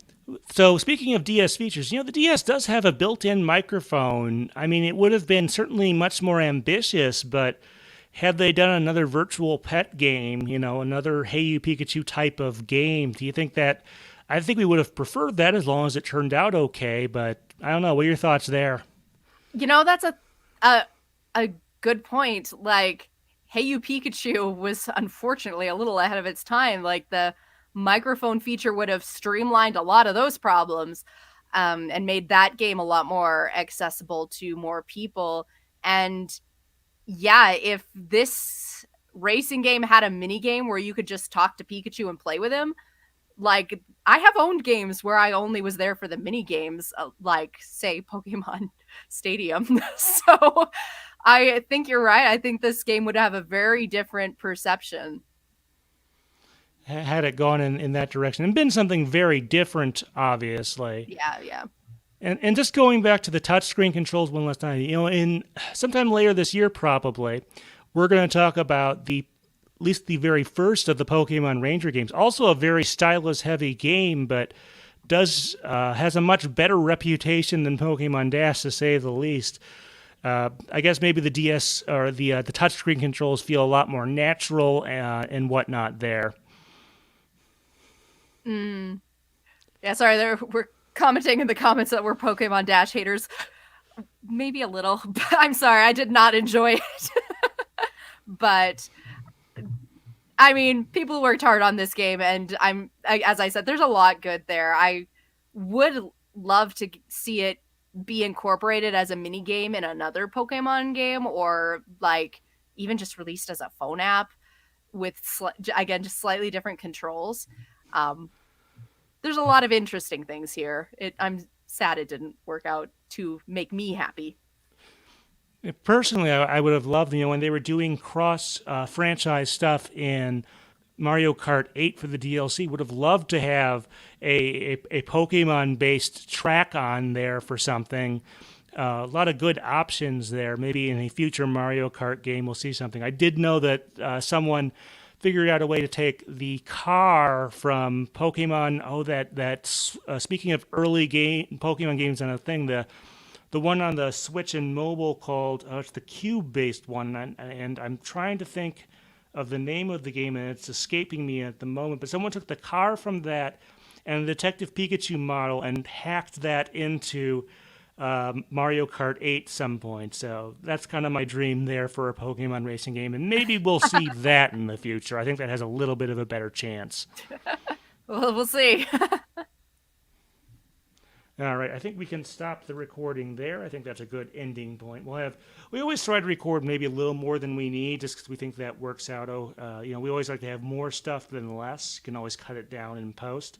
So speaking of DS features, the DS does have a built-in microphone. I mean, it would have been certainly much more ambitious, but had they done another virtual pet game, another Hey You Pikachu type of game, do you think that... I think we would have preferred that as long as it turned out okay, but I don't know. What are your thoughts there? That's a good point. Like, Hey You Pikachu was unfortunately a little ahead of its time. Like, the microphone feature would have streamlined a lot of those problems, and made that game a lot more accessible to more people. And yeah, if this racing game had a mini game where you could just talk to Pikachu and play with him, like, I have owned games where I only was there for the mini games, like, say, Pokemon Stadium. So I think you're right. I think this game would have a very different perception had it gone in that direction and been something very different, obviously. Yeah. And just going back to the touchscreen controls one last time, in sometime later this year probably, we're going to talk about at least the very first of the Pokemon Ranger games. Also a very stylus-heavy game, but has a much better reputation than Pokemon Dash, to say the least. I guess maybe the DS or the touchscreen controls feel a lot more natural and whatnot there. Yeah, sorry, we're commenting in the comments that we're Pokemon Dash haters. Maybe a little, but I'm sorry, I did not enjoy it. But I mean, people worked hard on this game, and as I said, there's a lot good there. I would love to see it be incorporated as a mini game in another Pokemon game, or like even just released as a phone app with again just slightly different controls. There's a lot of interesting things here. I'm sad it didn't work out to make me happy. Personally, I would have loved, when they were doing cross franchise stuff in Mario Kart 8 for the DLC, would have loved to have a Pokemon-based track on there for something. A lot of good options there. Maybe in a future Mario Kart game we'll see something. I did know that someone figured out a way to take the car from Pokemon. Speaking of early Pokemon games on a thing, the one on the Switch and mobile called, it's the cube-based one, and I'm trying to think of the name of the game, and it's escaping me at the moment. But someone took the car from that and the Detective Pikachu model and hacked that into Mario Kart 8 some point. So that's kind of my dream there for a Pokemon racing game, and maybe we'll see that in the future. I think that has a little bit of a better chance. Well, we'll see. All right, I think we can stop the recording there. I think that's a good ending point. We always try to record maybe a little more than we need, just because we think that works out. We always like to have more stuff than less. You can always cut it down in post.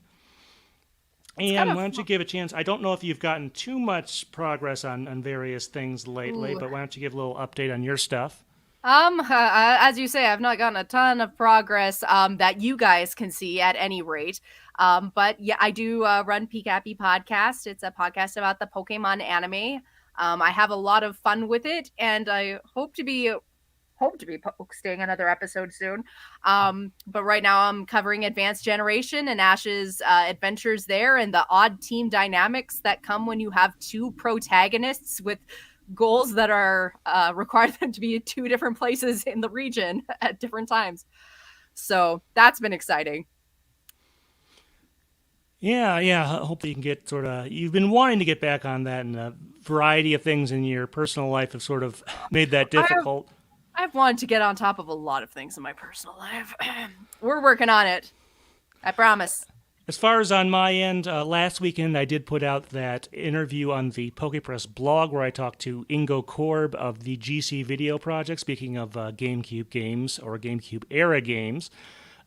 And why don't you give a chance? I don't know if you've gotten too much progress on various things lately, but why don't you give a little update on your stuff? As you say, I've not gotten a ton of progress that you guys can see at any rate. But yeah, I do run Pikapi Podcast. It's a podcast about the Pokemon anime. I have a lot of fun with it, and I hope to be posting another episode soon. But right now I'm covering Advanced Generation and Ash's adventures there, and the odd team dynamics that come when you have two protagonists with goals that are require them to be in two different places in the region at different times. So that's been exciting. Yeah. Hopefully you can get you've been wanting to get back on that, and a variety of things in your personal life have sort of made that difficult. I've wanted to get on top of a lot of things in my personal life. We're working on it. I promise. As far as on my end, last weekend I did put out that interview on the Pokepress blog where I talked to Ingo Korb of the GC Video Project, speaking of GameCube games or GameCube era games.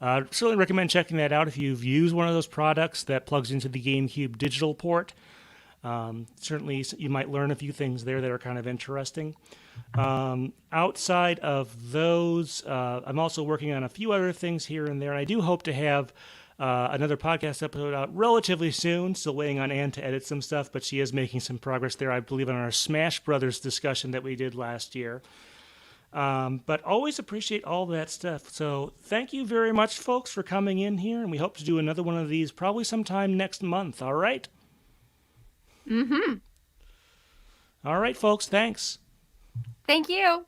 Certainly recommend checking that out if you've used one of those products that plugs into the GameCube digital port. Certainly you might learn a few things there that are kind of interesting. Outside of those, I'm also working on a few other things here and there, and I do hope to have another podcast episode out relatively soon. Still waiting on Ann to edit some stuff, but she is making some progress there, I believe, on our Smash Brothers discussion that we did last year. But always appreciate all that stuff. So thank you very much, folks, for coming in here, and we hope to do another one of these probably sometime next month, all right? Mm-hmm. All right, folks, thanks. Thank you.